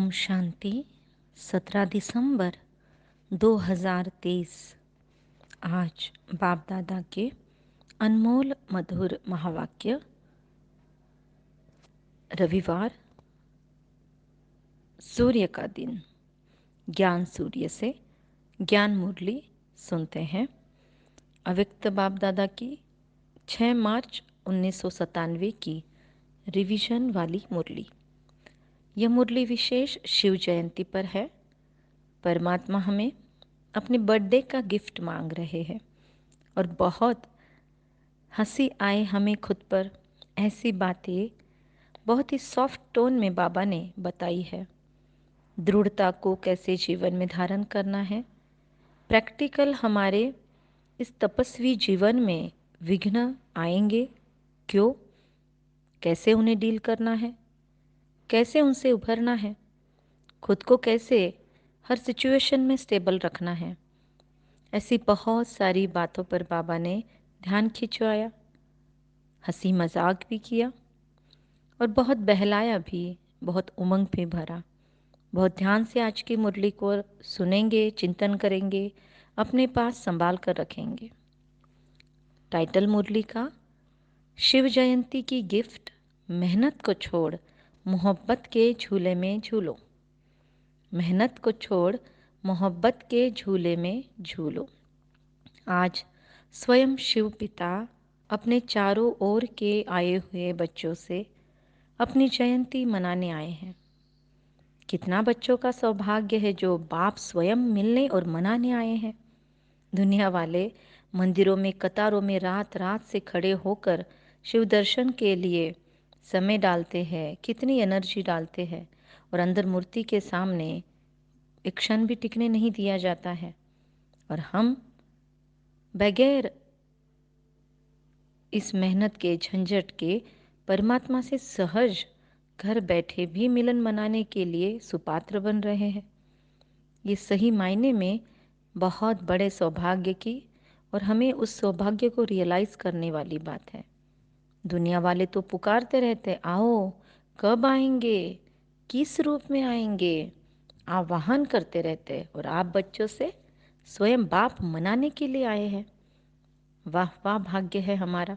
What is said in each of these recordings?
ओम शांति। 17 दिसंबर 2023। आज बाप दादा के अनमोल मधुर महावाक्य। रविवार, सूर्य का दिन। ज्ञान सूर्य से ज्ञान मुरली सुनते हैं। अव्यक्त बाप दादा की 6 मार्च 1997 की रिवीजन वाली मुरली। यह मुरली विशेष शिव जयंती पर है। परमात्मा हमें अपने बर्थडे का गिफ्ट मांग रहे हैं और बहुत हंसी आए हमें खुद पर। ऐसी बातें बहुत ही सॉफ्ट टोन में बाबा ने बताई है। दृढ़ता को कैसे जीवन में धारण करना है। प्रैक्टिकल हमारे इस तपस्वी जीवन में विघ्न आएंगे, क्यों, कैसे उन्हें डील करना है, कैसे उनसे उभरना है, खुद को कैसे हर सिचुएशन में स्टेबल रखना है। ऐसी बहुत सारी बातों पर बाबा ने ध्यान खिंचवाया, हंसी मजाक भी किया और बहुत बहलाया भी, बहुत उमंग भी भरा। बहुत ध्यान से आज की मुरली को सुनेंगे, चिंतन करेंगे, अपने पास संभाल कर रखेंगे। टाइटल मुरली का शिव जयंती की गिफ्ट। मेहनत को छोड़ मोहब्बत के झूले में झूलो। मेहनत को छोड़ मोहब्बत के झूले में झूलो। आज स्वयं शिव पिता अपने चारों ओर के आए हुए बच्चों से अपनी जयंती मनाने आए हैं। कितना बच्चों का सौभाग्य है जो बाप स्वयं मिलने और मनाने आए हैं। दुनिया वाले मंदिरों में कतारों में रात रात से खड़े होकर शिव दर्शन के लिए समय डालते हैं, कितनी एनर्जी डालते हैं, और अंदर मूर्ति के सामने एक क्षण भी टिकने नहीं दिया जाता है। और हम बगैर इस मेहनत के झंझट के परमात्मा से सहज घर बैठे भी मिलन मनाने के लिए सुपात्र बन रहे हैं। ये सही मायने में बहुत बड़े सौभाग्य की और हमें उस सौभाग्य को रियलाइज़ करने वाली बात है। दुनिया वाले तो पुकारते रहते, आओ, कब आएंगे, किस रूप में आएंगे, आह्वान करते रहते, और आप बच्चों से स्वयं बाप मनाने के लिए आए हैं। वाह वाह भाग्य है हमारा।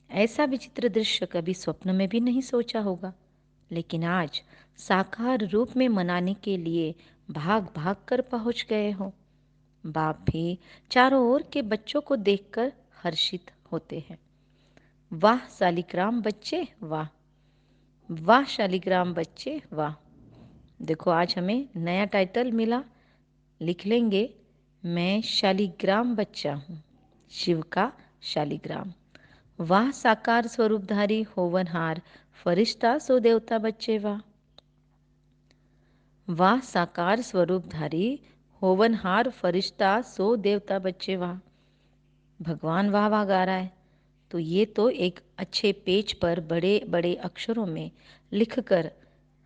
ऐसा विचित्र दृश्य कभी स्वप्न में भी नहीं सोचा होगा, लेकिन आज साकार रूप में मनाने के लिए भाग भाग कर पहुंच गए हो। बाप भी चारों ओर के बच्चों को देखकर हर्षित होते हैं। वाह शालिग्राम बच्चे, वाह वाह शालिग्राम बच्चे, वाह। देखो आज हमें नया टाइटल मिला, लिख लेंगे, मैं शालिग्राम बच्चा हूँ, शिव का शालिग्राम। वाह साकार स्वरूपधारी होवनहार फरिश्ता सो देवता बच्चे, वाह वाह साकार स्वरूपधारी होवनहार फरिश्ता सो देवता बच्चे, वाह। भगवान वाह वाह गा रहा है, तो ये तो एक अच्छे पेज पर बड़े बड़े अक्षरों में लिखकर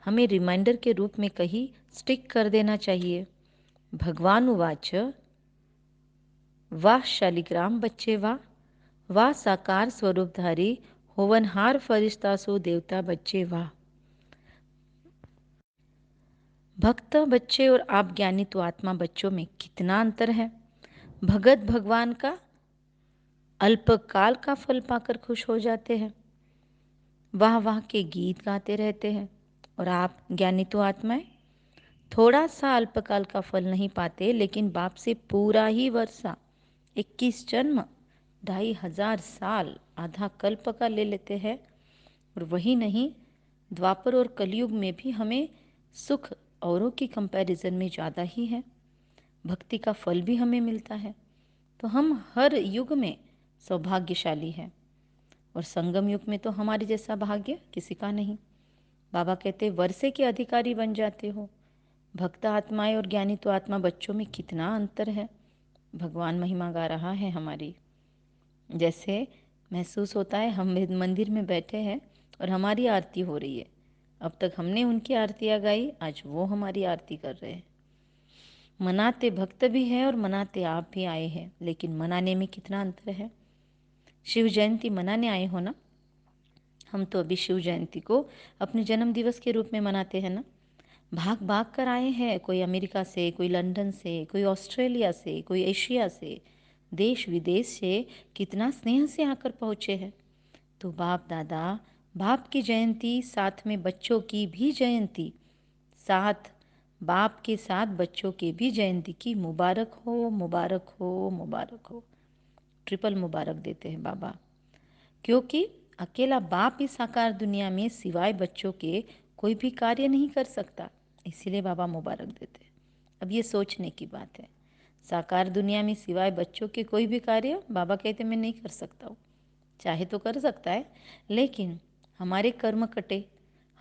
हमें रिमाइंडर के रूप में कहीं स्टिक कर देना चाहिए। भगवान उवाच, वाह शालिग्राम बच्चे, वाह वाह साकार स्वरूपधारी होवनहार फरिश्ता सो देवता बच्चे, वाह। भक्त बच्चे और आप ज्ञानी तो आत्मा बच्चों में कितना अंतर है। भगत भगवान का अल्पकाल का फल पाकर खुश हो जाते हैं, वाह वाह के गीत गाते रहते हैं, और आप ज्ञानी तो आत्माएं थोड़ा सा अल्पकाल का फल नहीं पाते, लेकिन बाप से पूरा ही वर्षा, 21 जन्म, 2500 साल, आधा कल्प का ले लेते हैं। और वही नहीं, द्वापर और कलयुग में भी हमें सुख औरों की कंपैरिजन में ज़्यादा ही है। भक्ति का फल भी हमें मिलता है, तो हम हर युग में सौभाग्यशाली हैं। और संगम युग में तो हमारे जैसा भाग्य किसी का नहीं। बाबा कहते वर्षे के अधिकारी बन जाते हो। भक्त आत्माएं और ज्ञानी तो आत्मा बच्चों में कितना अंतर है। भगवान महिमा गा रहा है हमारी। जैसे महसूस होता है हम मंदिर में बैठे हैं और हमारी आरती हो रही है। अब तक हमने उनकी आरतियाँ गाई, आज वो हमारी आरती कर रहे हैं। मनाते भक्त भी हैं और मनाते आप भी आए हैं, लेकिन मनाने में कितना अंतर है। शिव जयंती मनाने आए हो ना, हम तो अभी शिव जयंती को अपने जन्म दिवस के रूप में मनाते हैं ना। भाग भाग कर आए हैं, कोई अमेरिका से, कोई लंदन से, कोई ऑस्ट्रेलिया से, कोई एशिया से, देश विदेश से कितना स्नेह से आकर पहुँचे हैं। तो बाप दादा, बाप की जयंती साथ में बच्चों की भी जयंती, साथ बाप के साथ बच्चों के भी जयंती की मुबारक हो, मुबारक हो, मुबारक हो। ट्रिपल मुबारक देते हैं बाबा, क्योंकि अकेला बाप इस साकार दुनिया में सिवाय बच्चों के कोई भी कार्य नहीं कर सकता, इसीलिए बाबा मुबारक देते हैं। अब ये सोचने की बात है, साकार दुनिया में सिवाय बच्चों के कोई भी कार्य बाबा कहते मैं नहीं कर सकता हूँ। चाहे तो कर सकता है, लेकिन हमारे कर्म कटे,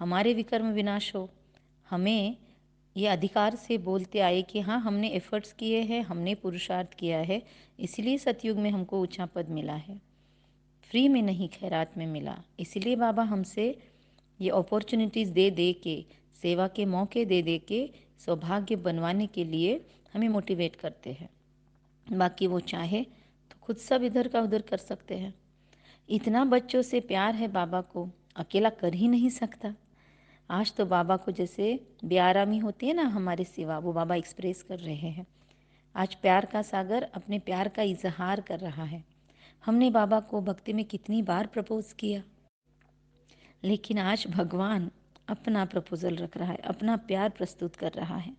हमारे विकर्म विनाश हो, हमें ये अधिकार से बोलते आए कि हाँ हमने एफर्ट्स किए हैं, हमने पुरुषार्थ किया है, इसलिए सतयुग में हमको ऊंचा पद मिला है, फ्री में नहीं खैरात में मिला। इसलिए बाबा हमसे ये अपॉर्चुनिटीज़ दे दे के, सेवा के मौके दे दे के सौभाग्य बनवाने के लिए हमें मोटिवेट करते हैं। बाकी वो चाहे तो खुद सब इधर का उधर कर सकते हैं। इतना बच्चों से प्यार है बाबा को, अकेला कर ही नहीं सकता। आज तो बाबा को जैसे बेआरामी होती है ना हमारे सिवा, वो बाबा एक्सप्रेस कर रहे हैं। आज प्यार का सागर अपने प्यार का इजहार कर रहा है। हमने बाबा को भक्ति में कितनी बार प्रपोज किया, लेकिन आज भगवान अपना प्रपोजल रख रहा है, अपना प्यार प्रस्तुत कर रहा है।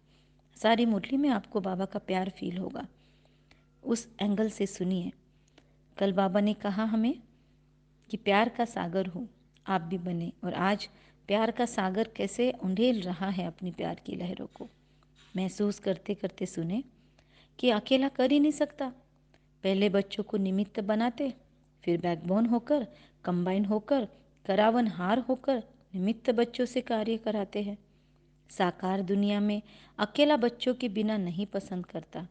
सारी मुरली में आपको बाबा का प्यार फील होगा। उस एंगल से सुनिए। कल बाबा ने कहा हमें कि प्यार का सागर हो, आप भी बने, और आज प्यार का सागर कैसे उंडेल रहा है अपनी प्यार की लहरों को महसूस करते करते सुने कि अकेला कर ही नहीं सकता। पहले बच्चों को निमित्त बनाते, फिर बैकबोन होकर, कंबाइन होकर, करावन हार होकर निमित्त बच्चों से कार्य कराते हैं। साकार दुनिया में अकेला बच्चों के बिना नहीं पसंद करता।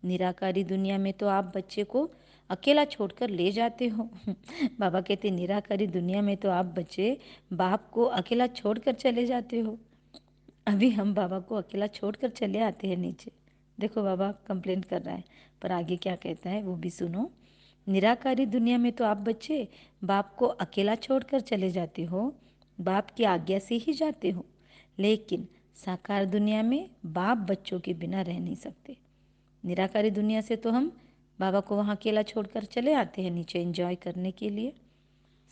निराकारी दुनिया में तो आप बच्चे को अकेला छोड़कर ले जाते हो। बाबा कहते निराकारी दुनिया में तो आप बच्चे बाप को अकेला छोड़कर चले जाते हो। अभी हम बाबा को अकेला छोड़कर चले आते हैं नीचे। देखो बाबा कंप्लेंट कर रहा है, पर आगे क्या कहता है वो भी सुनो। निराकारी दुनिया में तो आप बच्चे बाप को अकेला छोड़कर चले जाते हो, बाप की आज्ञा से ही जाते हो, लेकिन साकार दुनिया में बाप बच्चों के बिना रह नहीं सकते। निराकारी दुनिया से तो हम बाबा को वहाँ अकेला छोड़कर चले आते हैं नीचे एंजॉय करने के लिए,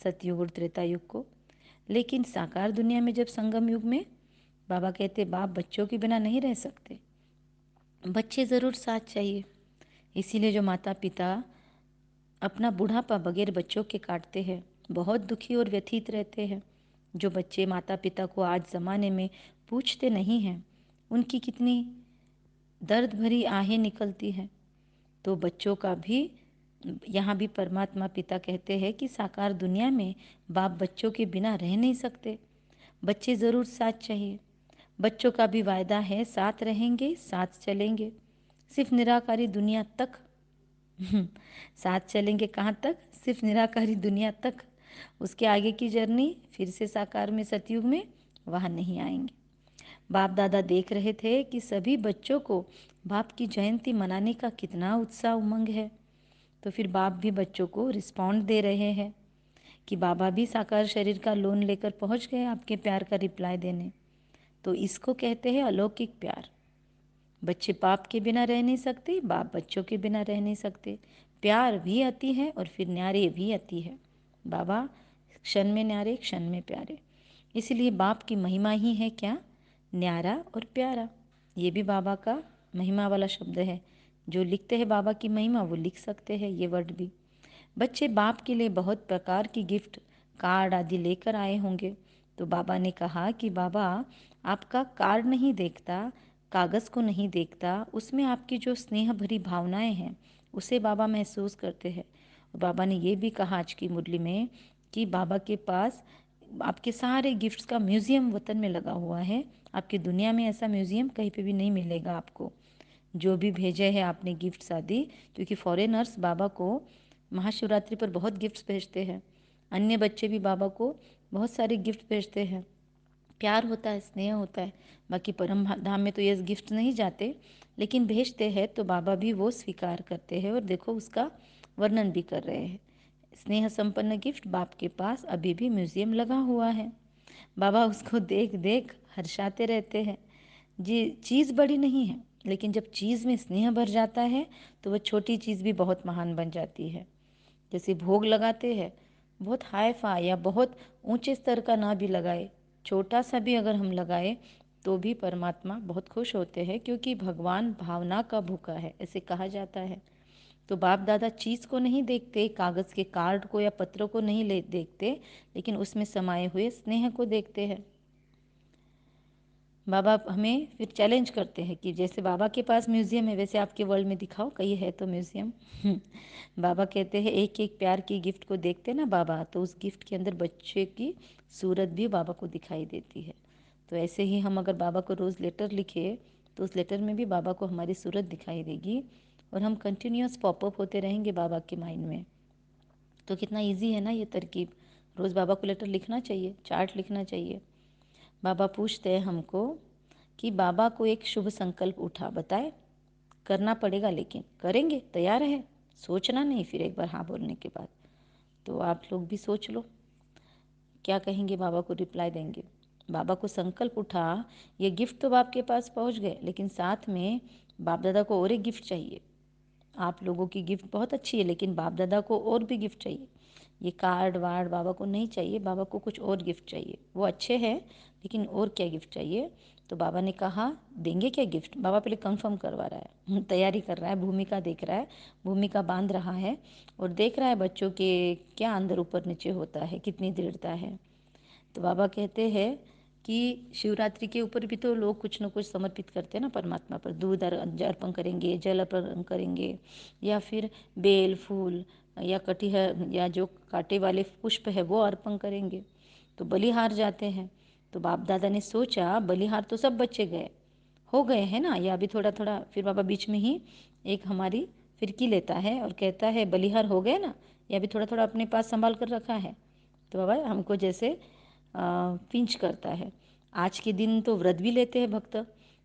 सतयुग और त्रेता युग को। लेकिन साकार दुनिया में जब संगम युग में बाबा कहते बाप बच्चों के बिना नहीं रह सकते, बच्चे ज़रूर साथ चाहिए। इसीलिए जो माता पिता अपना बुढ़ापा बगैर बच्चों के काटते हैं, बहुत दुखी और व्यथित रहते हैं। जो बच्चे माता पिता को आज ज़माने में पूछते नहीं हैं, उनकी कितनी दर्द भरी आहें निकलती हैं। तो बच्चों का भी यहाँ भी परमात्मा पिता कहते हैं कि साकार दुनिया में बाप बच्चों के बिना रह नहीं सकते, बच्चे ज़रूर साथ चाहिए। बच्चों का भी वायदा है साथ रहेंगे, साथ चलेंगे, सिर्फ निराकारी दुनिया तक। साथ चलेंगे कहाँ तक? सिर्फ निराकारी दुनिया तक। उसके आगे की जर्नी फिर से साकार में सतयुग में वहाँ नहीं आएंगे। बाप दादा देख रहे थे कि सभी बच्चों को बाप की जयंती मनाने का कितना उत्साह उमंग है, तो फिर बाप भी बच्चों को रिस्पॉन्ड दे रहे हैं कि बाबा भी साकार शरीर का लोन लेकर पहुंच गए आपके प्यार का रिप्लाई देने। तो इसको कहते हैं अलौकिक प्यार। बच्चे बाप के बिना रह नहीं सकते, बाप बच्चों के बिना रह नहीं सकते। प्यार भी अति है और फिर न्यारे भी अति है। बाबा क्षण में न्यारे, क्षण में प्यारे। इसलिए बाप की महिमा ही है क्या? न्यारा और प्यारा। ये भी बाबा का महिमा वाला शब्द है। जो लिखते हैं बाबा की महिमा वो लिख सकते हैं ये वर्ड भी। बच्चे बाप के लिए बहुत प्रकार की गिफ्ट कार्ड आदि लेकर आए होंगे। तो बाबा ने कहा कि बाबा आपका कार्ड नहीं देखता, कागज़ को नहीं देखता, उसमें आपकी जो स्नेह भरी भावनाएं हैं उसे बाबा महसूस करते हैं। और बाबा ने ये भी कहा आज की मुरली में कि बाबा के पास आपके सारे गिफ्ट्स का म्यूज़ियम वतन में लगा हुआ है। आपकी दुनिया में ऐसा म्यूज़ियम कहीं पे भी नहीं मिलेगा आपको। जो भी भेजे हैं आपने गिफ्ट्स आदि, क्योंकि फॉरेनर्स बाबा को महाशिवरात्रि पर बहुत गिफ्ट्स भेजते हैं। अन्य बच्चे भी बाबा को बहुत सारे गिफ्ट भेजते हैं। प्यार होता है, स्नेह होता है। बाकी परम धाम में तो ये गिफ्ट नहीं जाते, लेकिन भेजते हैं तो बाबा भी वो स्वीकार करते हैं और देखो उसका वर्णन भी कर रहे हैं। स्नेह संपन्न गिफ्ट बाप के पास अभी भी म्यूजियम लगा हुआ है। बाबा उसको देख देख हर्षाते रहते हैं। जी, चीज़ बड़ी नहीं है, लेकिन जब चीज़ में स्नेह भर जाता है तो वह छोटी चीज़ भी बहुत महान बन जाती है। जैसे भोग लगाते हैं, बहुत हाई फाई या बहुत ऊंचे स्तर का ना भी लगाए, छोटा सा भी अगर हम लगाए तो भी परमात्मा बहुत खुश होते हैं, क्योंकि भगवान भावना का भूखा है, ऐसे कहा जाता है। तो बाप दादा चीज़ को नहीं देखते, कागज़ के कार्ड को या पत्रों को नहीं ले देखते, लेकिन उसमें समाये हुए स्नेह को देखते हैं। बाबा हमें फिर चैलेंज करते हैं कि जैसे बाबा के पास म्यूज़ियम है, वैसे आपके वर्ल्ड में दिखाओ, कहीं है तो म्यूज़ियम। बाबा कहते हैं एक एक प्यार की गिफ्ट को देखते ना बाबा, तो उस गिफ्ट के अंदर बच्चे की सूरत भी बाबा को दिखाई देती है। तो ऐसे ही हम अगर बाबा को रोज़ लेटर लिखे तो उस लेटर में भी बाबा को हमारी सूरत दिखाई देगी, और हम कंटिन्यूस पॉपअप होते रहेंगे बाबा के माइंड में। तो कितना ईजी है ना ये तरकीब। रोज़ बाबा को लेटर लिखना चाहिए, चार्ट लिखना चाहिए। बाबा पूछते हैं हमको कि बाबा को एक शुभ संकल्प उठा, बताए, करना पड़ेगा, लेकिन करेंगे, तैयार है, सोचना नहीं फिर एक बार हाँ बोलने के बाद। तो आप लोग भी सोच लो क्या कहेंगे, बाबा को रिप्लाई देंगे। बाबा को संकल्प उठा, ये गिफ्ट तो बाप के पास पहुंच गए, लेकिन साथ में बाप दादा को और एक गिफ्ट चाहिए। आप लोगों की गिफ्ट बहुत अच्छी है, लेकिन बाप दादा को और भी गिफ्ट चाहिए। ये कार्ड वार्ड बाबा को नहीं चाहिए, बाबा को कुछ और गिफ्ट चाहिए। वो अच्छे हैं, लेकिन और क्या गिफ्ट चाहिए। तो बाबा ने कहा देंगे क्या गिफ्ट। बाबा पहले कंफर्म करवा रहा है, तैयारी कर रहा है, भूमिका देख रहा है, भूमिका बांध रहा है, और देख रहा है बच्चों के क्या अंदर ऊपर नीचे होता है, कितनी दृढ़ता है। तो बाबा कहते हैं कि शिवरात्रि के ऊपर भी तो लोग कुछ न कुछ समर्पित करते हैं ना परमात्मा पर। दूध अर्पण करेंगे, जल अर्पण करेंगे, या फिर बेल फूल या कटिहर या जो कांटे वाले पुष्प है वो अर्पण करेंगे। तो बलिहार जाते हैं। तो बाप दादा ने सोचा बलिहार तो सब बच्चे गए हो गए हैं ना, या अभी थोड़ा थोड़ा। फिर बाबा बीच में ही एक हमारी फिरकी लेता है और कहता है बलिहार हो गए ना, या अभी थोड़ा थोड़ा अपने पास संभाल कर रखा है। तो बाबा हमको जैसे पिंच करता है। आज के दिन तो व्रत भी लेते हैं भक्त।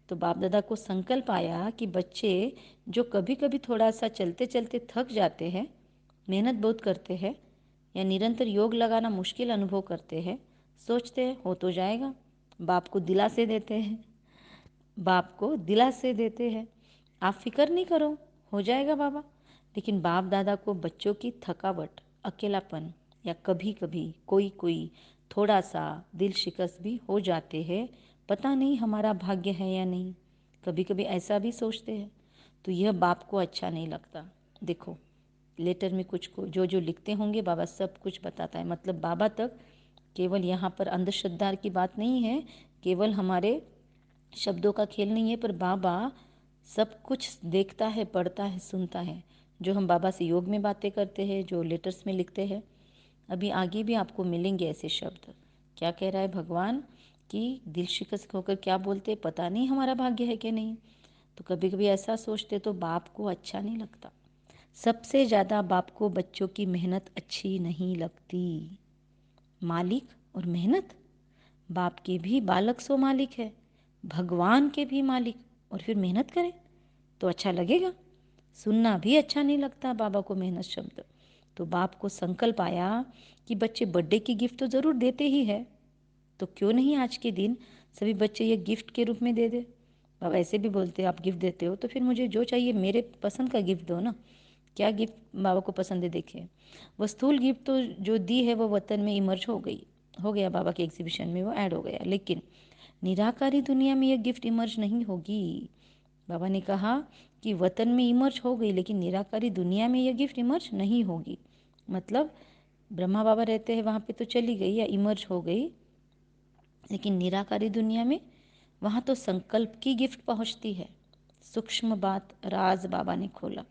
तो बाप दादा को संकल्प आया कि बच्चे जो कभी कभी थोड़ा सा चलते चलते थक जाते हैं, मेहनत बहुत करते हैं, या निरंतर योग लगाना मुश्किल अनुभव करते हैं, सोचते हैं हो तो जाएगा, बाप को दिलासे देते हैं, बाप को दिलासे देते हैं, आप फिक्र नहीं करो, हो जाएगा बाबा। लेकिन बाप दादा को बच्चों की थकावट, अकेलापन, या कभी कभी कोई कोई थोड़ा सा दिल शिकस्त भी हो जाते हैं, पता नहीं हमारा भाग्य है या नहीं, कभी कभी ऐसा भी सोचते हैं। तो यह बाप को अच्छा नहीं लगता। देखो लेटर में कुछ को जो जो लिखते होंगे बाबा सब कुछ बताता है। मतलब बाबा तक केवल यहाँ पर अंधश्रद्धा की बात नहीं है, केवल हमारे शब्दों का खेल नहीं है, पर बाबा सब कुछ देखता है, पढ़ता है, सुनता है। जो हम बाबा से योग में बातें करते हैं, जो लेटर्स में लिखते हैं, अभी आगे भी आपको मिलेंगे ऐसे शब्द। क्या कह रहा है भगवान कि दिल शिकस्त होकर क्या बोलते, पता नहीं हमारा भाग्य है कि नहीं। तो कभी कभी ऐसा सोचते तो बाप को अच्छा नहीं लगता। सबसे ज़्यादा बाप को बच्चों की मेहनत अच्छी नहीं लगती। मालिक और मेहनत, बाप के भी बालक सो मालिक है, भगवान के भी मालिक, और फिर मेहनत करें तो अच्छा लगेगा। सुनना भी अच्छा नहीं लगता बाबा को मेहनत शब्द। तो बाप को संकल्प आया कि बच्चे बर्थडे की गिफ्ट तो ज़रूर देते ही है, तो क्यों नहीं आज के दिन सभी बच्चे ये गिफ्ट के रूप में दे दे। बाबा ऐसे भी बोलते आप गिफ्ट देते हो तो फिर मुझे जो चाहिए मेरे पसंद का गिफ्ट दो ना। क्या गिफ्ट बाबा को पसंद है देखे। वो स्थूल गिफ्ट तो जो दी है वो वतन में इमर्ज हो गया बाबा के एग्जीबिशन में वो ऐड हो गया, लेकिन निराकारी दुनिया में ये गिफ्ट इमर्ज नहीं होगी। बाबा ने कहा कि वतन में इमर्ज हो गई, लेकिन निराकारी दुनिया में यह गिफ्ट इमर्ज नहीं होगी। मतलब ब्रह्मा बाबा रहते हैं वहाँ पे तो चली गई या इमर्ज हो गई, लेकिन निराकारी दुनिया में वहाँ तो संकल्प की गिफ्ट पहुँचती है। सूक्ष्म बात राज बाबा ने खोला।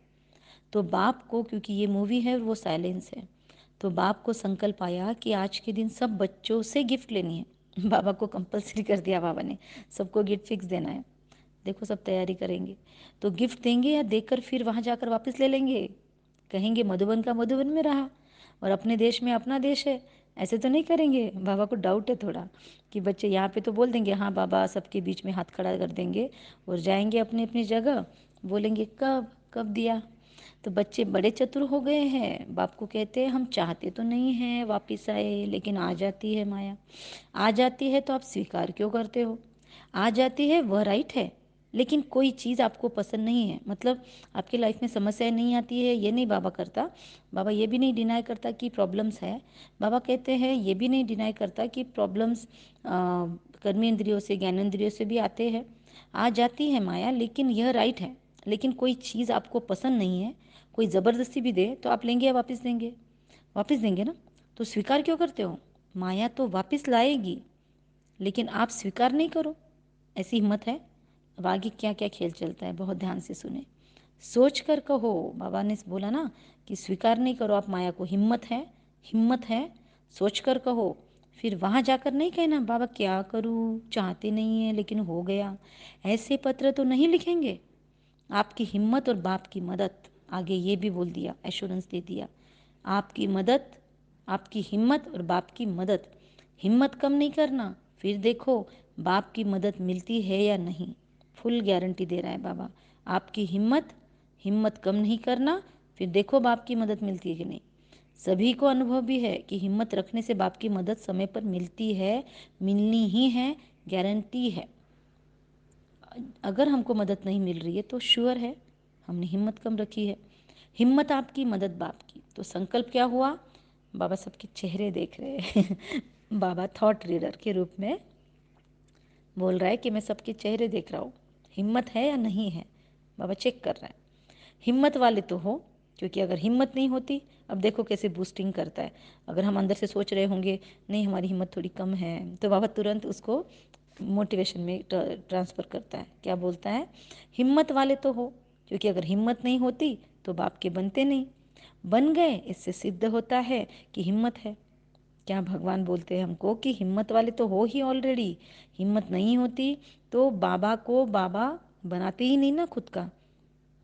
तो बाप को, क्योंकि ये मूवी है और वो साइलेंस है, तो बाप को संकल्प आया कि आज के दिन सब बच्चों से गिफ्ट लेनी है। बाबा को कंपलसरी कर दिया बाबा ने, सबको गिफ्ट फिक्स देना है। देखो सब तैयारी करेंगे तो गिफ्ट देंगे या देकर फिर वहाँ जाकर वापस ले लेंगे। कहेंगे मधुबन का मधुबन में रहा और अपने देश में अपना देश है, ऐसे तो नहीं करेंगे। बाबा को डाउट है थोड़ा कि बच्चे यहाँ पे तो बोल देंगे हाँ बाबा, सबके बीच में हाथ खड़ा कर देंगे और जाएंगे अपनी अपनी जगह, बोलेंगे कब कब दिया। तो बच्चे बड़े चतुर हो गए हैं, बाप को कहते हैं हम चाहते तो नहीं हैं वापिस आए, लेकिन आ जाती है माया, आ जाती है तो आप स्वीकार क्यों करते हो। आ जाती है वह राइट है, लेकिन कोई चीज़ आपको पसंद नहीं है, मतलब आपकी लाइफ में समस्याएं नहीं आती है, ये नहीं बाबा करता। बाबा ये भी नहीं डिनाई करता कि प्रॉब्लम्स है। बाबा कहते हैं ये भी नहीं डिनाई करता कि प्रॉब्लम्स कर्मेंद्रियों से ज्ञानेंद्रियों से भी आते हैं, आ जाती है माया, लेकिन यह राइट है। लेकिन कोई चीज़ आपको पसंद नहीं है, कोई ज़बरदस्ती भी दे तो आप लेंगे या वापस देंगे? वापस देंगे ना। तो स्वीकार क्यों करते हो? माया तो वापस लाएगी, लेकिन आप स्वीकार नहीं करो, ऐसी हिम्मत है। अब आगे क्या क्या खेल चलता है बहुत ध्यान से सुने, सोच कर कहो। बाबा ने बोला ना कि स्वीकार नहीं करो आप माया को, हिम्मत है, हिम्मत है, सोच कर कहो। फिर वहाँ जाकर नहीं कहना बाबा क्या करूँ, चाहते नहीं है लेकिन हो गया। ऐसे पत्र तो नहीं लिखेंगे। आपकी हिम्मत और बाप की मदद, आगे ये भी बोल दिया, एश्योरेंस दे दिया, आपकी मदद, आपकी हिम्मत और बाप की मदद। हिम्मत कम नहीं करना, फिर देखो बाप की मदद मिलती है या नहीं। फुल गारंटी दे रहा है बाबा। आपकी हिम्मत, हिम्मत कम नहीं करना, फिर देखो बाप की मदद मिलती है कि नहीं। सभी को अनुभव भी है कि हिम्मत रखने से बाप की मदद समय पर मिलती है, मिलनी ही है, गारंटी है। अगर हमको मदद नहीं मिल रही है तो श्योर है हमने हिम्मत कम रखी है। हिम्मत आपकी, मदद बाप की। तो संकल्प क्या हुआ? बाबा सबके चेहरे देख रहे हैं बाबा थॉट रीडर के रूप में बोल रहा है कि मैं सबके चेहरे देख रहा हूँ, हिम्मत है या नहीं है। बाबा चेक कर रहा है। हिम्मत वाले तो हो, क्योंकि अगर हिम्मत नहीं होती, अब देखो कैसे बूस्टिंग करता है। अगर हम अंदर से सोच रहे होंगे नहीं हमारी हिम्मत थोड़ी कम है, तो बाबा तुरंत उसको मोटिवेशन में ट्रांसफ़र करता है। क्या बोलता है? हिम्मत वाले तो हो, क्योंकि अगर हिम्मत नहीं होती तो बाप के बनते नहीं, बन गए, इससे सिद्ध होता है कि हिम्मत है। क्या भगवान बोलते हैं हमको कि हिम्मत वाले तो हो ही ऑलरेडी। हिम्मत नहीं होती तो बाबा को बाबा बनाते ही नहीं ना खुद का,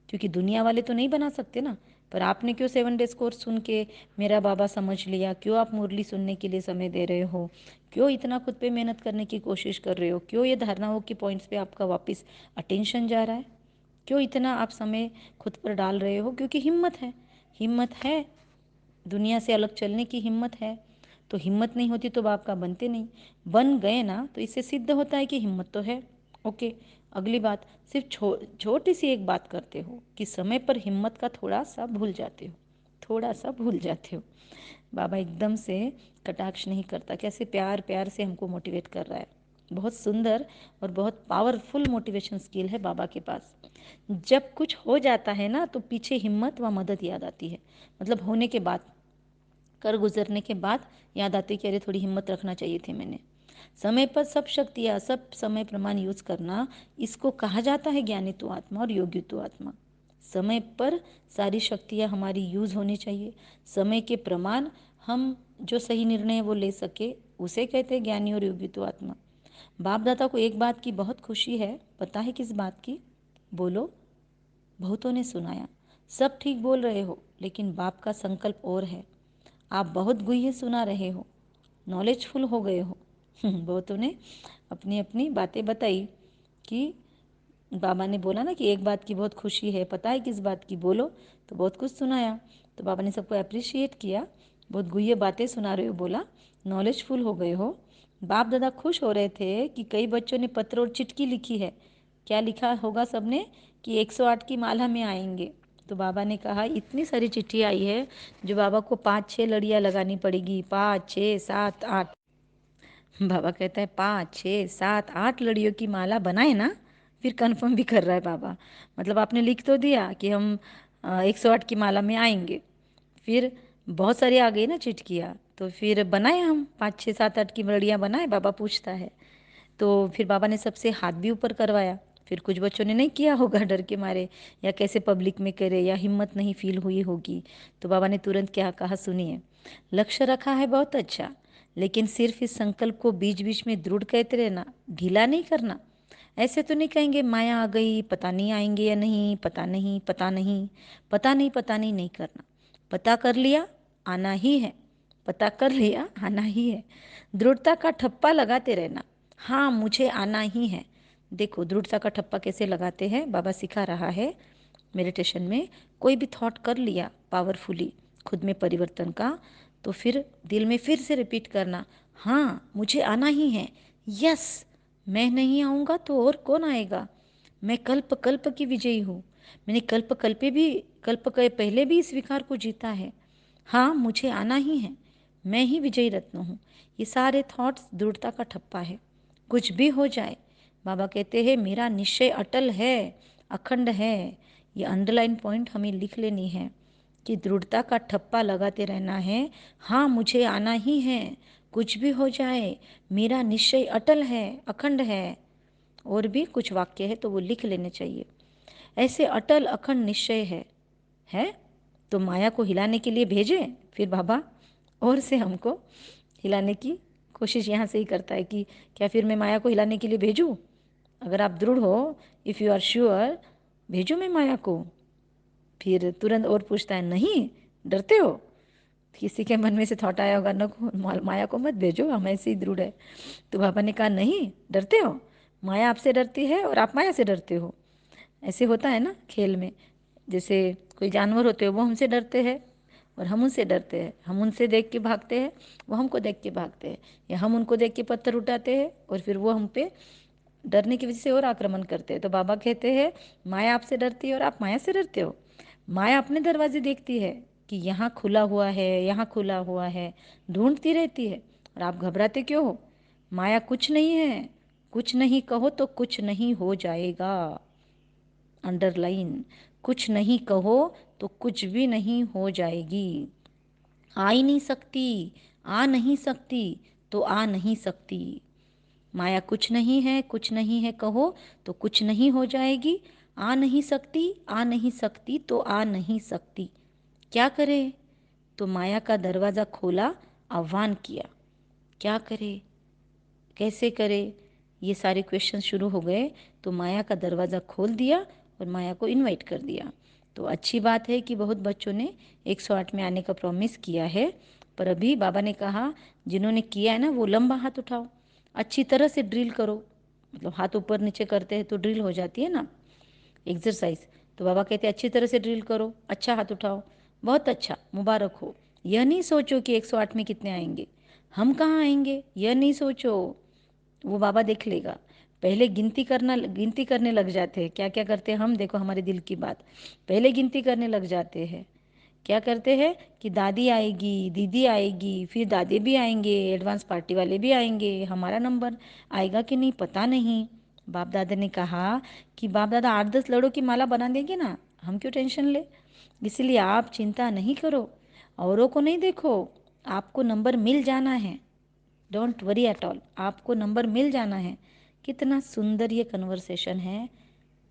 क्योंकि दुनिया वाले तो नहीं बना सकते ना। पर आपने क्यों 7 डेज कोर्स सुन के मेरा बाबा समझ लिया? क्यों आप मुरली सुनने के लिए समय दे रहे हो? क्यों इतना खुद पे मेहनत करने की कोशिश कर रहे हो? क्यों ये धारणाओं के पॉइंट्स पे आपका वापस अटेंशन जा रहा है? क्यों इतना आप समय खुद पर डाल रहे हो? क्योंकि हिम्मत है, हिम्मत है, दुनिया से अलग चलने की हिम्मत है। तो हिम्मत नहीं होती तो बाप का बनते नहीं, बन गए ना तो इससे सिद्ध होता है कि हिम्मत तो है। ओके, अगली बात, सिर्फ छोटी सी एक बात करते हो कि समय पर हिम्मत का थोड़ा सा भूल जाते हो, थोड़ा सा भूल जाते हो। बाबा एकदम से कटाक्ष नहीं करता, कैसे प्यार प्यार से हमको मोटिवेट कर रहा है। बहुत सुंदर और बहुत पावरफुल मोटिवेशन स्किल है बाबा के पास। जब कुछ हो जाता है ना तो पीछे हिम्मत व मदद याद आती है, मतलब होने के बाद, कर गुजरने के बाद याद आती कि अरे थोड़ी हिम्मत रखना चाहिए थी मैंने। समय पर सब शक्तियाँ, सब समय प्रमाण यूज करना, इसको कहा जाता है ज्ञानित्व आत्मा और योगित्व आत्मा। समय पर सारी शक्तियाँ हमारी यूज होनी चाहिए, समय के प्रमाण हम जो सही निर्णय वो ले सके, उसे कहते हैं ज्ञानी और योगित्व आत्मा। बाप दादा को एक बात की बहुत खुशी है, पता है किस बात की? बोलो। बहुतों ने सुनाया, सब ठीक बोल रहे हो, लेकिन बाप का संकल्प और है। आप बहुत गुह्य सुना रहे हो, नॉलेजफुल हो गए हो बहुतों ने अपनी अपनी बातें बताई कि बाबा ने बोला ना कि एक बात की बहुत खुशी है, पता है किस बात की? बोलो। तो बहुत कुछ सुनाया, तो बाबा ने सबको अप्रिशिएट किया, बहुत गुह्य बातें सुना रहे हो, बोला नॉलेजफुल हो गए हो। बाप दादा खुश हो रहे थे कि कई बच्चों ने पत्र और चिट्ठी लिखी है। क्या लिखा होगा सबने? कि 108 की माला में आएंगे। तो बाबा ने कहा इतनी सारी चिट्ठी आई है जो बाबा को 5-6 लड़ियाँ लगानी पड़ेगी, 5, 6, 7, 8। बाबा कहता है 5, 6, 7, 8 लड़ियों की माला बनाए ना, फिर कंफर्म भी कर रहा है बाबा। मतलब आपने लिख तो दिया कि हम 108 की माला में आएंगे, फिर बहुत सारी आ गई ना चिटकियाँ, तो फिर बनाए हम 5, 6, 7, 8 की लड़ियाँ बनाए, बाबा पूछता है। तो फिर बाबा ने सबसे हाथ भी ऊपर करवाया। फिर कुछ बच्चों ने नहीं किया होगा डर के मारे, या कैसे पब्लिक में करे, या हिम्मत नहीं फील हुई होगी। तो बाबा ने तुरंत क्या कहा सुनिए, लक्ष्य रखा है बहुत अच्छा, लेकिन सिर्फ इस संकल्प को बीच बीच में दृढ़ कहते रहना, ढीला नहीं करना। ऐसे तो नहीं कहेंगे माया आ गई, पता नहीं आएंगे या नहीं, पता नहीं, पता नहीं, पता नहीं, पता नहीं, नहीं करना। पता कर लिया, आना ही है, पता कर लिया, आना ही है। दृढ़ता का ठप्पा लगाते रहना, हाँ मुझे आना ही है। देखो दृढ़ता का ठप्पा कैसे लगाते हैं, बाबा सिखा रहा है मेडिटेशन में। कोई भी थॉट कर लिया पावरफुली खुद में परिवर्तन का, तो फिर दिल में फिर से रिपीट करना, हाँ मुझे आना ही है, यस मैं नहीं आऊँगा तो और कौन आएगा? मैं कल्प कल्प की विजयी हूँ। मैंने कल्प के पहले भी इस विकार को जीता है। हाँ, मुझे आना ही है। मैं ही विजयी रत्न हूँ। ये सारे थॉट्स दृढ़ता का ठप्पा है। कुछ भी हो जाए, बाबा कहते हैं मेरा निश्चय अटल है, अखंड है। ये अंडरलाइन पॉइंट हमें लिख लेनी है कि दृढ़ता का ठप्पा लगाते रहना है। हाँ, मुझे आना ही है। कुछ भी हो जाए, मेरा निश्चय अटल है, अखंड है। और भी कुछ वाक्य है तो वो लिख लेने चाहिए। ऐसे अटल अखंड निश्चय है तो माया को हिलाने के लिए भेजे। फिर बाबा और से हमको हिलाने की कोशिश यहाँ से ही करता है कि क्या फिर मैं माया को हिलाने के लिए भेजूँ? अगर आप दृढ़ हो, इफ़ यू आर श्योर, भेजो मैं माया को। फिर तुरंत और पूछता है, नहीं डरते हो? किसी के मन में से थॉट आया होगा ना, माया को मत भेजो, हम ऐसे ही दृढ़ है। तो बाबा ने कहा, नहीं डरते हो? माया आपसे डरती है और आप माया से डरते हो। ऐसे होता है ना खेल में, जैसे कोई जानवर होते हैं वो हमसे डरते हैं और हम उनसे डरते हैं। हम उनसे देख के भागते हैं, वो हमको देख के भागते हैं, या हम उनको देख के पत्थर उठाते हैं और फिर वो हम पे डरने की वजह से और आक्रमण करते हैं। तो बाबा कहते हैं माया आपसे डरती है और आप माया से डरते हो। माया अपने दरवाजे देखती है कि यहाँ खुला हुआ है, यहाँ खुला हुआ है, ढूंढती रहती है, और आप घबराते क्यों हो? माया कुछ नहीं है। कुछ नहीं कहो तो कुछ नहीं हो जाएगा। अंडरलाइन, कुछ नहीं कहो तो कुछ भी नहीं हो जाएगी। आ ही नहीं सकती, आ नहीं सकती तो आ नहीं सकती। माया कुछ नहीं है, कुछ नहीं है कहो तो कुछ नहीं हो जाएगी। आ नहीं सकती, आ नहीं सकती तो आ नहीं सकती। क्या करे? तो माया का दरवाज़ा खोला, आह्वान किया। क्या करे, कैसे करे, ये सारे क्वेश्चन शुरू हो गए। तो माया का दरवाज़ा खोल दिया और माया को इनवाइट कर दिया। तो अच्छी बात है कि बहुत बच्चों ने 108 में आने का प्रॉमिस किया है। पर अभी बाबा ने कहा जिन्होंने किया है ना वो लंबा हाथ उठाओ, अच्छी तरह से ड्रिल करो। मतलब हाथ ऊपर नीचे करते हैं तो ड्रिल हो जाती है ना, एक्सरसाइज। तो बाबा कहते हैं अच्छी तरह से ड्रिल करो, अच्छा हाथ उठाओ, बहुत अच्छा, मुबारक हो। यह नहीं सोचो कि 108 में कितने आएंगे, हम कहाँ आएंगे, यह नहीं सोचो, वो बाबा देख लेगा। पहले गिनती करने लग जाते हैं। क्या क्या करते हैं हम, देखो हमारे दिल की बात, पहले गिनती करने लग जाते हैं। क्या करते हैं कि दादी आएगी, दीदी आएगी, फिर दादी भी आएंगे, एडवांस पार्टी वाले भी आएंगे, हमारा नंबर आएगा कि नहीं पता नहीं। बाप दादा ने कहा कि बाप दादा 8-10 लड़ों की माला बना देंगे ना, हम क्यों टेंशन ले। इसलिए आप चिंता नहीं करो, औरों को नहीं देखो, आपको नंबर मिल जाना है। डोंट वरी एट ऑल, आपको नंबर मिल जाना है। कितना सुंदर ये कन्वर्सेशन है।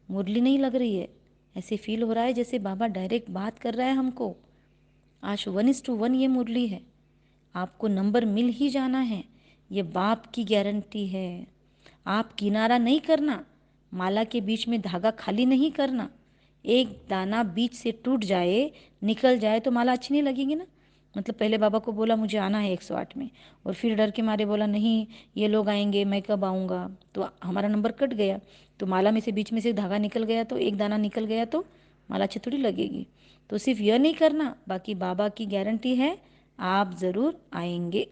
मुरली नहीं लग रही है, ऐसे फील हो रहा है जैसे बाबा डायरेक्ट बात कर रहा है हमको। आज 1:1 ये मुरली है। आपको नंबर मिल ही जाना है, ये बाप की गारंटी है। आप किनारा नहीं करना, माला के बीच में धागा खाली नहीं करना। एक दाना बीच से टूट जाए, निकल जाए तो माला अच्छी नहीं लगेगी ना। मतलब पहले बाबा को बोला मुझे आना है 108 में, और फिर डर के मारे बोला नहीं ये लोग आएंगे, मैं कब आऊँगा, तो हमारा नंबर कट गया। तो माला में से बीच में से धागा निकल गया, तो एक दाना निकल गया तो माला अच्छी थोड़ी लगेगी। तो सिर्फ यह नहीं करना, बाकी बाबा की गारंटी है आप ज़रूर आएंगे।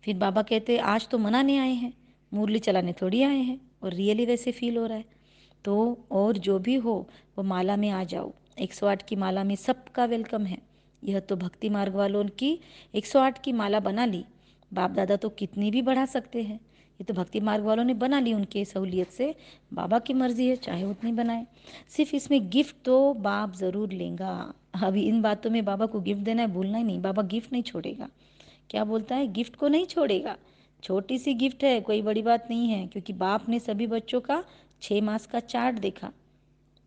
फिर बाबा कहते आज तो मनाने आए हैं, मुरली चलाने थोड़ी आए हैं। और रियली वैसे फील हो रहा है। तो और जो भी हो वो माला में आ जाओ। 108 की माला में सबका वेलकम है। यह तो भक्ति मार्ग वालों की 108 की माला बना ली, बाप दादा तो कितनी भी बढ़ा सकते हैं। ये तो भक्ति मार्ग वालों ने बना ली उनके सहूलियत से, बाबा की मर्जी है चाहे उतनी बनाए। सिर्फ इसमें गिफ्ट तो बाप ज़रूर लेगा। अभी इन बातों में बाबा को गिफ्ट देना है, भूलना ही नहीं, बाबा गिफ्ट नहीं छोड़ेगा। क्या बोलता है, गिफ्ट को नहीं छोड़ेगा। छोटी सी गिफ्ट है, कोई बड़ी बात नहीं है, क्योंकि बाप ने सभी बच्चों का 6 मास का चार्ट देखा।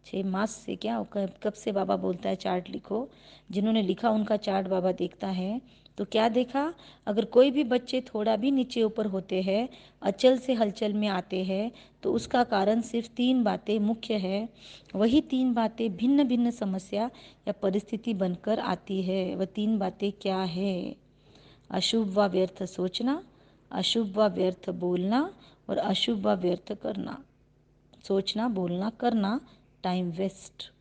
6 मास से क्या, कब से बाबा बोलता है चार्ट लिखो। जिन्होंने लिखा उनका चार्ट बाबा देखता है। तो क्या देखा, अगर कोई भी बच्चे थोड़ा भी नीचे ऊपर होते हैं, अचल से हलचल में आते हैं, तो उसका कारण सिर्फ 3 बातें मुख्य है। वही 3 बातें भिन्न भिन्न समस्या या परिस्थिति बनकर आती है। वह 3 बातें क्या है? अशुभ व व्यर्थ सोचना, अशुभ व व्यर्थ बोलना, और अशुभ व व्यर्थ करना। सोचना, बोलना, करना, टाइम वेस्ट।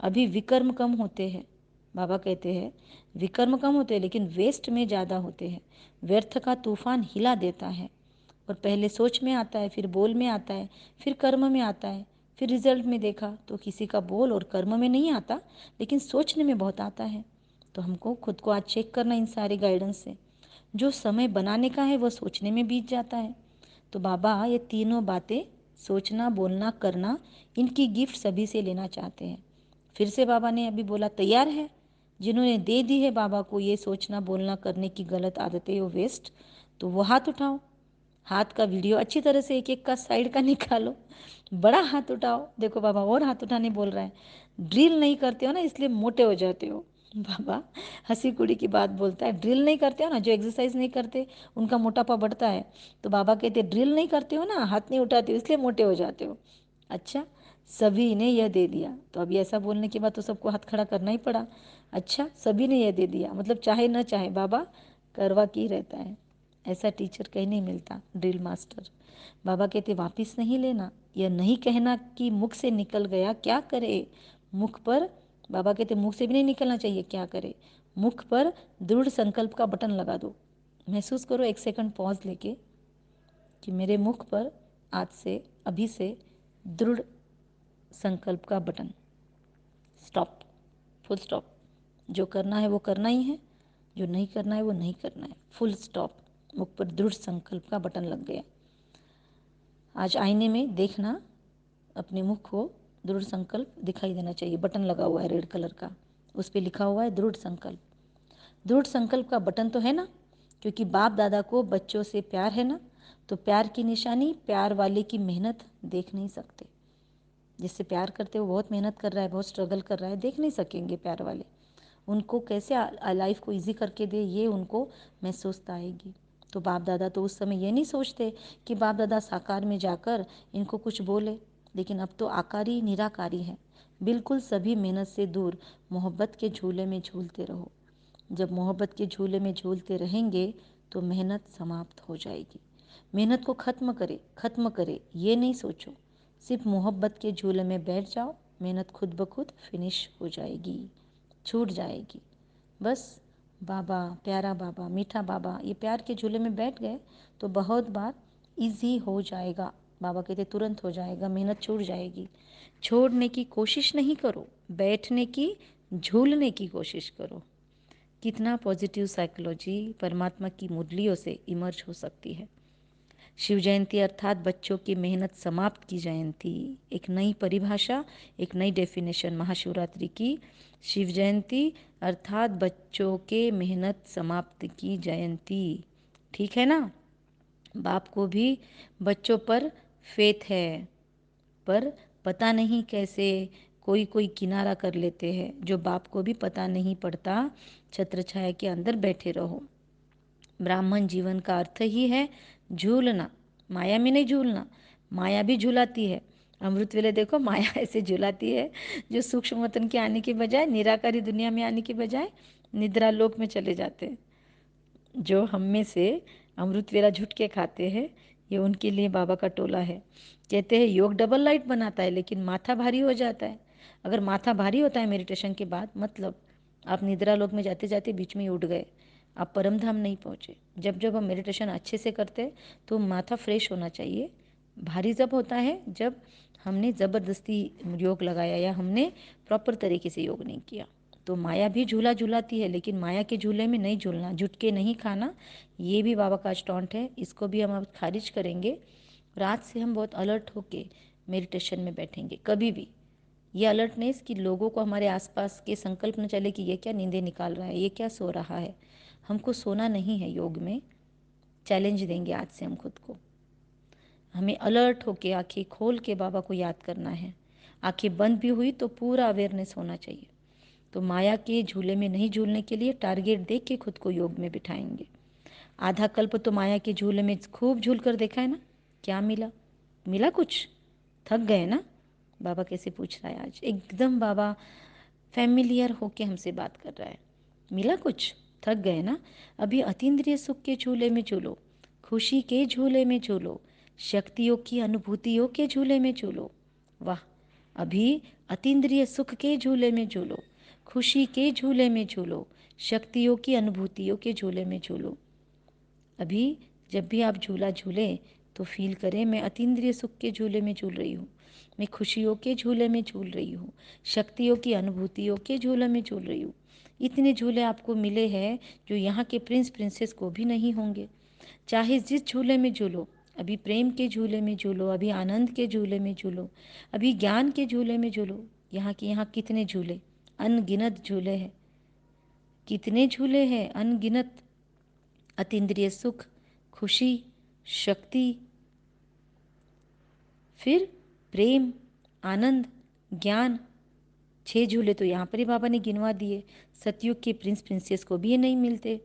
अभी विकर्म कम होते हैं, बाबा कहते हैं विकर्म कम होते हैं लेकिन वेस्ट में ज़्यादा होते हैं। व्यर्थ का तूफान हिला देता है। और पहले सोच में आता है, फिर बोल में आता है, फिर कर्म में आता है, फिर रिजल्ट में देखा तो किसी का बोल और कर्म में नहीं आता, लेकिन सोचने में बहुत आता है। तो हमको खुद को आज चेक करना इन सारे गाइडेंस से। जो समय बनाने का है वो सोचने में बीत जाता है। तो बाबा ये तीनों बातें, सोचना, बोलना, करना, इनकी गिफ्ट सभी से लेना चाहते हैं। फिर से बाबा ने अभी बोला तैयार है। जिन्होंने दे दी है बाबा को ये सोचना बोलना करने की गलत आदतें, वो वेस्ट, तो वो हाथ उठाओ। हाथ का वीडियो अच्छी तरह से एक एक का साइड का निकालो, बड़ा हाथ उठाओ। देखो बाबा और हाथ उठाने बोल रहा है। ड्रिल नहीं करते हो ना, इसलिए मोटे हो जाते हो। बाबा हंसी कुड़ी की बात बोलता है, ड्रिल नहीं करते हो ना, जो एक्सरसाइज नहीं करते उनका मोटापा बढ़ता है। तो बाबा कहते ड्रिल नहीं करते हो ना, हाथ नहीं उठाते हो, इसलिए मोटे हो जाते हो। अच्छा, सभी ने यह दे दिया, तो अभी ऐसा बोलने के बाद तो सबको हाथ खड़ा करना ही पड़ा। अच्छा, सभी ने यह दे दिया, मतलब चाहे न चाहे बाबा करवा के ही रहता है। ऐसा टीचर कहीं नहीं मिलता, ड्रिल मास्टर। बाबा कहते वापिस नहीं लेना, यह नहीं कहना कि मुख से निकल गया क्या करे। मुख पर, बाबा कहते मुख से भी नहीं निकलना चाहिए क्या करे। मुख पर दृढ़ संकल्प का बटन लगा दो। महसूस करो, 1 सेकंड पॉज लेके, कि मेरे मुख पर आज से, अभी से दृढ़ संकल्प का बटन। Stop, full stop. जो करना है वो करना ही है, जो नहीं करना है वो नहीं करना है, फुल स्टॉप। मुख पर दृढ़ संकल्प का बटन लग गया। आज आईने में देखना, अपने मुख को दृढ़ संकल्प दिखाई देना चाहिए। बटन लगा हुआ है रेड कलर का, उस पर लिखा हुआ है दृढ़ संकल्प। दृढ़ संकल्प का बटन तो है ना, क्योंकि बाप दादा को बच्चों से प्यार है ना, तो प्यार की निशानी, प्यार वाले की मेहनत देख नहीं सकते। जिससे प्यार करते हो बहुत मेहनत कर रहा है, बहुत स्ट्रगल कर रहा है, देख नहीं सकेंगे प्यार वाले। उनको कैसे लाइफ को इजी करके दे, ये उनको महसूसता आएगी। तो बाप दादा तो उस समय ये नहीं सोचते कि बाप दादा साकार में जाकर इनको कुछ बोले, लेकिन अब तो आकारी निराकारी है। बिल्कुल सभी मेहनत से दूर मोहब्बत के झूले में झूलते रहो। जब मोहब्बत के झूले में झूलते रहेंगे तो मेहनत समाप्त हो जाएगी। मेहनत को खत्म करे ये नहीं सोचो, सिर्फ मोहब्बत के झूले में बैठ जाओ। मेहनत खुद ब खुद फिनिश हो जाएगी, छूट जाएगी। बस बाबा, प्यारा बाबा, मीठा बाबा, ये प्यार के झूले में बैठ गए तो बहुत बार इजी हो जाएगा। बाबा कहते तुरंत हो जाएगा, मेहनत छूट जाएगी। छोड़ने की कोशिश नहीं करो, बैठने की, झूलने की कोशिश करो। कितना पॉजिटिव साइकोलॉजी परमात्मा की मुरलियों से इमर्ज हो सकती है। शिव जयंती अर्थात बच्चों की मेहनत समाप्त की जयंती। एक नई परिभाषा, एक नई डेफिनेशन महाशिवरात्रि की। शिव जयंती अर्थात बच्चों के मेहनत समाप्त की जयंती। ठीक है ना। बाप को भी बच्चों पर फेथ है, पर पता नहीं कैसे कोई कोई किनारा कर लेते हैं, जो बाप को भी पता नहीं पड़ता। छत्र छाया के अंदर बैठे रहो। ब्राह्मण जीवन का अर्थ ही है झूलना, माया में नहीं झूलना। माया भी झुलाती है। अमृत वेले देखो, माया ऐसे झुलाती है जो सूक्ष्म वतन के आने के बजाय, निराकारी दुनिया में आने के बजाय निद्रा लोक में चले जाते हैं। जो हम में से अमृत वेला झुट के खाते हैं, ये उनके लिए बाबा का टोला है। कहते हैं योग डबल लाइट बनाता है, लेकिन माथा भारी हो जाता है। अगर माथा भारी होता है मेडिटेशन के बाद, मतलब आप निद्रा लोक में जाते जाते बीच में ही उठ गए, आप परम धाम नहीं पहुँचे। जब जब हम मेडिटेशन अच्छे से करते हैं तो माथा फ्रेश होना चाहिए। भारी जब होता है जब हमने ज़बरदस्ती योग लगाया या हमने प्रॉपर तरीके से योग नहीं किया। तो माया भी झूला झूलाती है, लेकिन माया के झूले में नहीं झूलना, जुट के नहीं खाना। ये भी बाबा का स्टॉन्ट है, इसको भी हम अब खारिज करेंगे। रात से हम बहुत अलर्ट होके मेडिटेशन में बैठेंगे। कभी भी ये अलर्टनेस कि लोगों को हमारे आसपास के संकल्प न चले कि ये क्या नींदें निकाल रहा है, ये क्या सो रहा है। हमको सोना नहीं है योग में। चैलेंज देंगे आज से हम खुद को। हमें अलर्ट होके आंखें खोल के बाबा को याद करना है। आंखें बंद भी हुई तो पूरा अवेयरनेस होना चाहिए। तो माया के झूले में नहीं झूलने के लिए टारगेट देख के खुद को योग में बिठाएंगे। आधा कल्प तो माया के झूले में खूब झूल कर देखा है ना, क्या मिला? मिला कुछ? थक गए ना? बाबा कैसे पूछ रहा है आज, एकदम बाबा फैमिलियर होके हमसे बात कर रहा है। मिला कुछ? थक गए ना? अभी अतीन्द्रिय सुख के झूले में झूलो, खुशी के झूले में झूलो, शक्तियों की अनुभूतियों के झूले में झूलो। वाह, अभी अतीन्द्रिय सुख के झूले में झूलो, खुशी के झूले में झूलो, शक्तियों की अनुभूतियों के झूले में झूलो। अभी जब भी आप झूला झूलें तो फील करें मैं अतीन्द्रिय सुख के झूले में झूल रही हूँ, मैं खुशियों के झूले में झूल रही हूँ, शक्तियों की अनुभूतियों के झूले में झूल रही हूँ। इतने झूले आपको मिले हैं जो यहाँ के प्रिंस प्रिंसेस को भी नहीं होंगे। चाहे जिस झूले में झूलो, अभी प्रेम के झूले में झूलो, अभी आनंद के झूले में झूलो, अभी ज्ञान के झूले में झूलो। यहाँ कितने झूले, अनगिनत झूले हैं, कितने झूले हैं अनगिनत। अतीन्द्रिय सुख, खुशी, शक्ति, फिर प्रेम, आनंद, ज्ञान, 6 झूले तो यहाँ पर ही बाबा ने गिनवा दिए। सतयुग के प्रिंस प्रिंसेस को भी ये नहीं मिलते।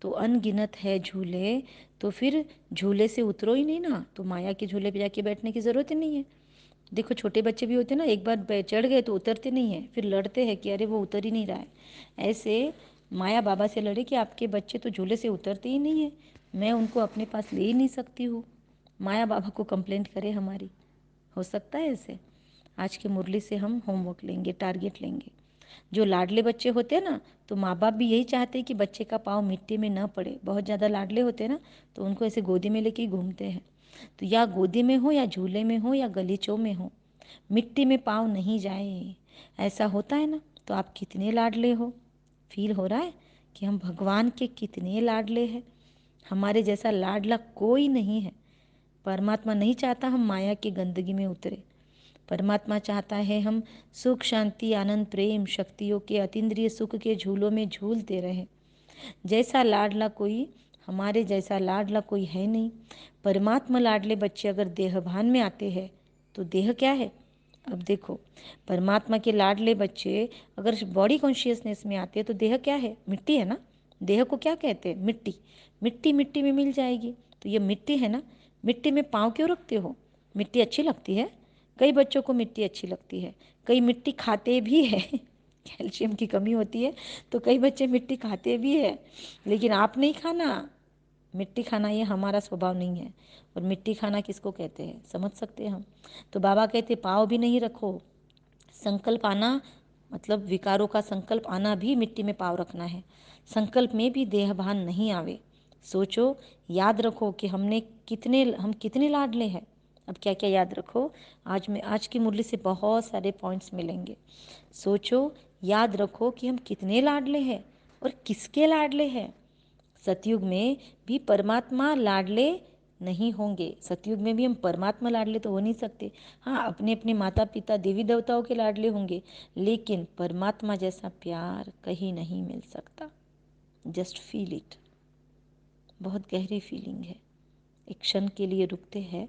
तो अनगिनत है झूले, तो फिर झूले से उतरो ही नहीं ना, तो माया के झूले पे जाके बैठने की ज़रूरत ही नहीं है। देखो छोटे बच्चे भी होते हैं ना, एक बार चढ़ गए तो उतरते नहीं हैं, फिर लड़ते हैं कि अरे वो उतर ही नहीं रहा है। ऐसे माया बाबा से लड़े कि आपके बच्चे तो झूले से उतरते ही नहीं है, मैं उनको अपने पास ले ही नहीं सकती हूँ। माया बाबा को कंप्लेंट करे हमारी, हो सकता है ऐसे। आज की मुरली से हम होमवर्क लेंगे, टारगेट लेंगे। जो लाडले बच्चे होते हैं ना, तो माँ बाप भी यही चाहते हैं कि बच्चे का पाँव मिट्टी में न पड़े। बहुत ज़्यादा लाडले होते हैं ना, तो उनको ऐसे गोदी में लेके घूमते हैं। तो या गोदी में हो, या झूले में हो, या गलीचों में हो, मिट्टी में पाँव नहीं जाए। ऐसा होता है ना, तो आप कितने लाडले हो। फील हो रहा है कि हम भगवान के कितने लाडले हैं। हमारे जैसा लाडला कोई नहीं है। परमात्मा नहीं चाहता हम माया की गंदगी में उतरे। परमात्मा चाहता है हम सुख, शांति, आनंद, प्रेम, शक्तियों के अतीन्द्रिय सुख के झूलों में झूलते रहें। जैसा लाडला कोई, हमारे जैसा लाडला कोई है नहीं। परमात्मा लाडले बच्चे अगर देहभान में आते हैं तो देह क्या है। अब देखो, परमात्मा के लाडले बच्चे अगर बॉडी कॉन्शियसनेस में आते हैं तो देह क्या है, मिट्टी है ना। देह को क्या कहते हैं, मिट्टी। मिट्टी मिट्टी में मिल जाएगी, तो ये मिट्टी है ना। मिट्टी में पाँव क्यों रखते हो, मिट्टी अच्छी लगती है। कई बच्चों को मिट्टी अच्छी लगती है, कई मिट्टी खाते भी है कैल्शियम की कमी होती है तो कई बच्चे मिट्टी खाते भी है, लेकिन आप नहीं खाना। मिट्टी खाना ये हमारा स्वभाव नहीं है। और मिट्टी खाना किसको कहते हैं समझ सकते हैं हम। तो बाबा कहते पाँव भी नहीं रखो। संकल्प आना मतलब विकारों का संकल्प आना भी मिट्टी में पाँव रखना है। संकल्प में भी देहभान नहीं आवे। सोचो, याद रखो कि हम कितने लाडले हैं। अब क्या क्या याद रखो, आज की मुरली से बहुत सारे पॉइंट्स मिलेंगे। सोचो, याद रखो कि हम कितने लाडले हैं और किसके लाडले हैं। सतयुग में भी परमात्मा लाडले नहीं होंगे। सतयुग में भी हम परमात्मा लाडले तो हो नहीं सकते। हाँ, अपने अपने माता पिता देवी देवताओं के लाडले होंगे, लेकिन परमात्मा जैसा प्यार कहीं नहीं मिल सकता। Just feel it. बहुत गहरी फीलिंग है। एक क्षण के लिए रुकते हैं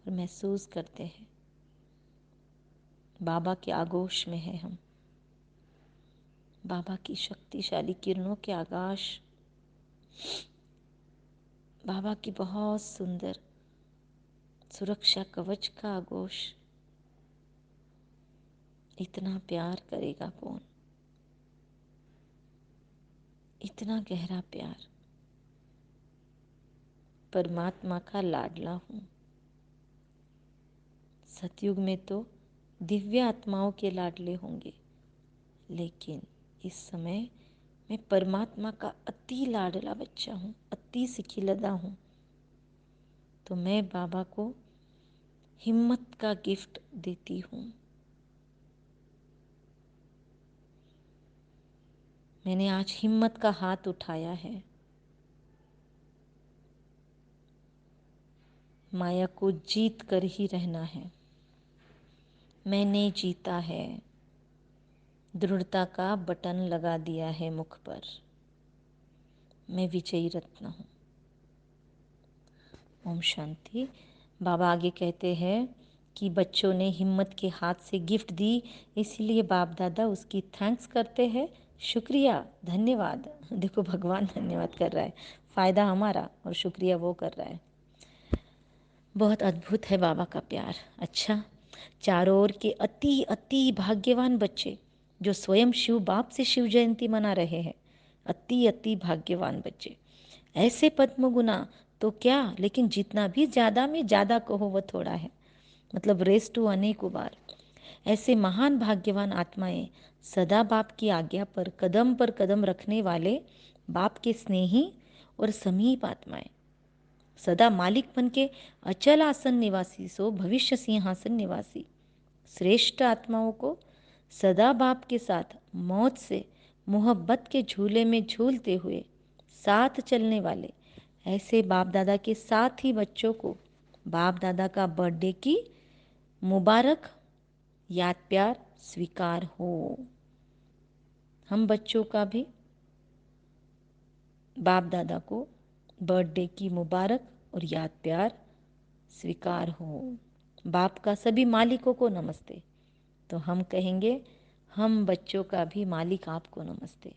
और महसूस करते हैं, बाबा के आगोश में है हम। बाबा की शक्तिशाली किरणों के आकाश, बाबा की बहुत सुंदर सुरक्षा कवच का आगोश। इतना प्यार करेगा कौन, इतना गहरा प्यार। परमात्मा का लाडला हूँ। सतयुग में तो दिव्य आत्माओं के लाडले होंगे, लेकिन इस समय मैं परमात्मा का अति लाडला बच्चा हूँ, अति सिखिलदा हूँ। तो मैं बाबा को हिम्मत का गिफ्ट देती हूँ। मैंने आज हिम्मत का हाथ उठाया है। माया को जीत कर ही रहना है। मैंने जीता है। दृढ़ता का बटन लगा दिया है मुख पर। मैं विजयी रत्न हूँ। ओम शांति। बाबा आगे कहते हैं कि बच्चों ने हिम्मत के हाथ से गिफ्ट दी, इसीलिए बाप दादा उसकी थैंक्स करते हैं। शुक्रिया, धन्यवाद। देखो भगवान धन्यवाद कर रहा है, फ़ायदा हमारा और शुक्रिया वो कर रहा है। बहुत अद्भुत है बाबा का प्यार। अच्छा, चारों ओर के अति अति भाग्यवान बच्चे जो स्वयं शिव बाप से शिव जयंती मना रहे हैं, अति अति भाग्यवान बच्चे। ऐसे पद्म गुना तो क्या, लेकिन जितना भी ज़्यादा में ज़्यादा कहो वह थोड़ा है। मतलब रेस टू अनेकों बार। ऐसे महान भाग्यवान आत्माएं सदा बाप की आज्ञा पर कदम रखने वाले बाप के स्नेही और समीप आत्माएं। सदा मालिक बन के अचल आसन निवासी सो भविष्य सिंहासन निवासी। श्रेष्ठ आत्माओं को सदा बाप के साथ मौत से मोहब्बत के झूले में झूलते हुए साथ चलने वाले ऐसे बाप दादा के साथ ही बच्चों को बाप दादा का बर्थडे की मुबारक याद प्यार स्वीकार हो। हम बच्चों का भी बाप दादा को बर्थडे की मुबारक और याद प्यार स्वीकार हो। बाप का सभी मालिकों को नमस्ते। तो हम कहेंगे, हम बच्चों का भी मालिक आपको नमस्ते।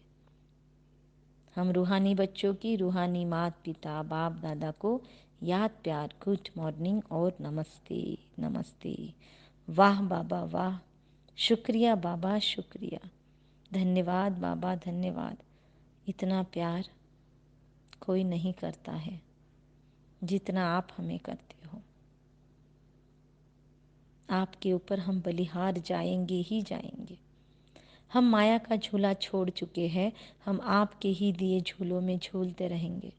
हम रूहानी बच्चों की रूहानी माता पिता बाप दादा को याद प्यार गुड मॉर्निंग और नमस्ते नमस्ते। वाह बाबा वाह, शुक्रिया बाबा शुक्रिया, धन्यवाद बाबा धन्यवाद। इतना प्यार कोई नहीं करता है जितना आप हमें करते हो। आपके ऊपर हम बलिहार जाएंगे ही जाएंगे। हम माया का झूला छोड़ चुके हैं, हम आपके ही दिए झूलों में झूलते रहेंगे।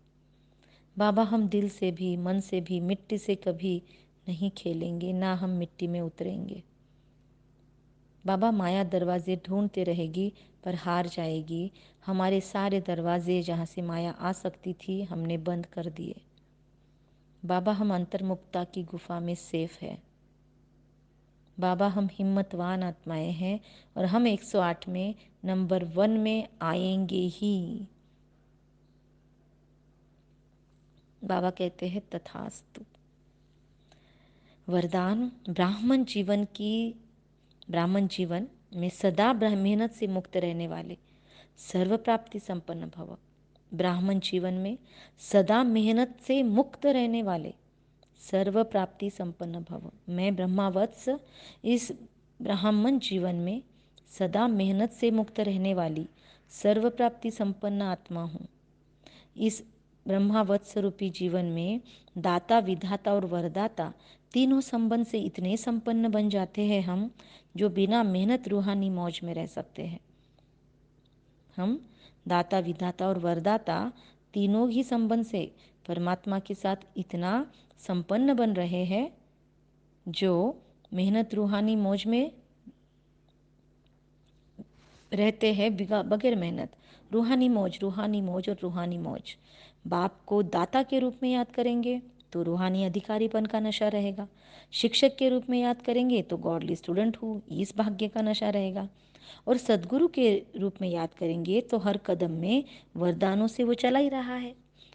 बाबा हम दिल से भी मन से भी मिट्टी से कभी नहीं खेलेंगे, ना हम मिट्टी में उतरेंगे। बाबा माया दरवाजे ढूंढते रहेगी पर हार जाएगी। हमारे सारे दरवाजे जहाँ से माया आ सकती थी हमने बंद कर दिए। बाबा हम अंतर्मुक्ता की गुफा में सेफ है। बाबा हम हिम्मतवान आत्माएं हैं और हम 108 में नंबर 1 में आएंगे ही। बाबा कहते हैं तथास्तु। वरदान ब्राह्मण जीवन में सदा मेहनत से मुक्त रहने वाले सर्व प्राप्ति संपन्न भव। ब्राह्मण जीवन में सदा मेहनत से मुक्त रहने वाले सर्व प्राप्ति संपन्न भव। मैं ब्रह्मावत्स इस ब्राह्मण जीवन में सदा मेहनत से मुक्त रहने वाली सर्व प्राप्ति संपन्न आत्मा हूँ। इस ब्रह्मावत्स रूपी जीवन में दाता विधाता और वरदाता तीनों संबंध से इतने संपन्न बन जाते हैं हम, जो बिना मेहनत रूहानी मौज में रह सकते हैं। हम दाता विधाता और वरदाता तीनों ही संबंध से परमात्मा के साथ इतना संपन्न बन रहे हैं, जो मेहनत रूहानी मौज में रहते हैं बगैर मेहनत। रूहानी मौज और रूहानी मौज। बाप को दाता के रूप में याद करेंगे तो रूहानी अधिकारीपन का नशा रहेगा। शिक्षक के रूप में याद करेंगे तो गॉडली स्टूडेंट हूँ इस भाग्य का नशा रहेगा। और सद्गुरु के रूप में याद करेंगे तो हर कदम में वरदानों से वो चला ही रहा है।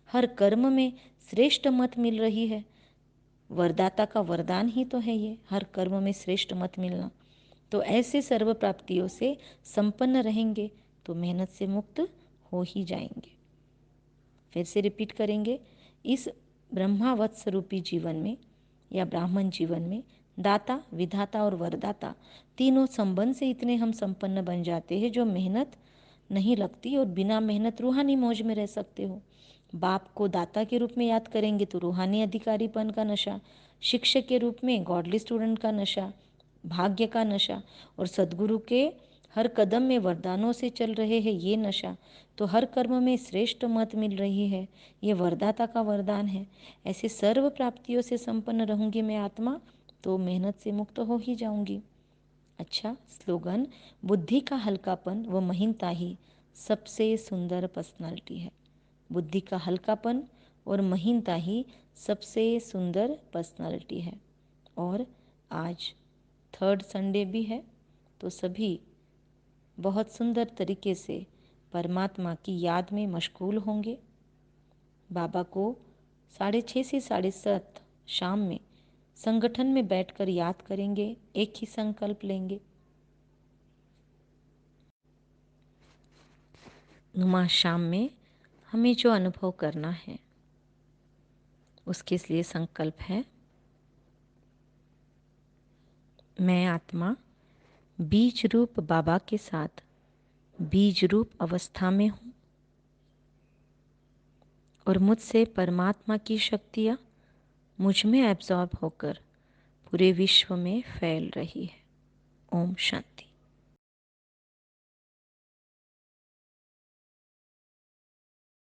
हर कर्म में श्रेष्ठ मत मिल रही है। वरदाता का वरदान ही तो है ये, हर कर्म में श्रेष्ठ मत मिलना। तो ऐसे सर्व प्राप्तियों से संपन्न रहेंगे तो मेहनत से मुक्त हो ही जाएंगे। फिर से रिपीट करेंगे, इस ब्रह्मावत्स रूपी जीवन में या ब्राह्मण जीवन में दाता विधाता और वरदाता तीनों संबंध से इतने हम संपन्न बन जाते हैं, जो मेहनत नहीं लगती और बिना मेहनत रूहानी मौज में रह सकते हो। बाप को दाता के रूप में याद करेंगे तो रूहानी अधिकारीपन का नशा, शिक्षक के रूप में गॉडली स्टूडेंट का नशा, भाग्य का नशा, और सद्गुरु के हर कदम में वरदानों से चल रहे हैं ये नशा। तो हर कर्म में श्रेष्ठ मत मिल रही है, ये वरदाता का वरदान है। ऐसे सर्व प्राप्तियों से संपन्न रहूंगी मैं आत्मा तो मेहनत से मुक्त हो ही जाऊंगी। अच्छा स्लोगन, बुद्धि का हल्कापन व महीनता ही सबसे सुंदर पर्सनालिटी है। बुद्धि का हल्कापन और महीनता ही सबसे सुंदर पर्सनालिटी है। और आज 3rd संडे भी है तो सभी बहुत सुंदर तरीके से परमात्मा की याद में मशगूल होंगे। बाबा को 6:30 से 7:30 शाम में संगठन में बैठकर याद करेंगे, एक ही संकल्प लेंगे। नुमा शाम में हमें जो अनुभव करना है उसके लिए संकल्प है, मैं आत्मा बीज रूप बाबा के साथ बीज रूप अवस्था में हूँ और मुझसे परमात्मा की शक्तियाँ मुझ में एब्जॉर्ब होकर पूरे विश्व में फैल रही है। ओम शांति।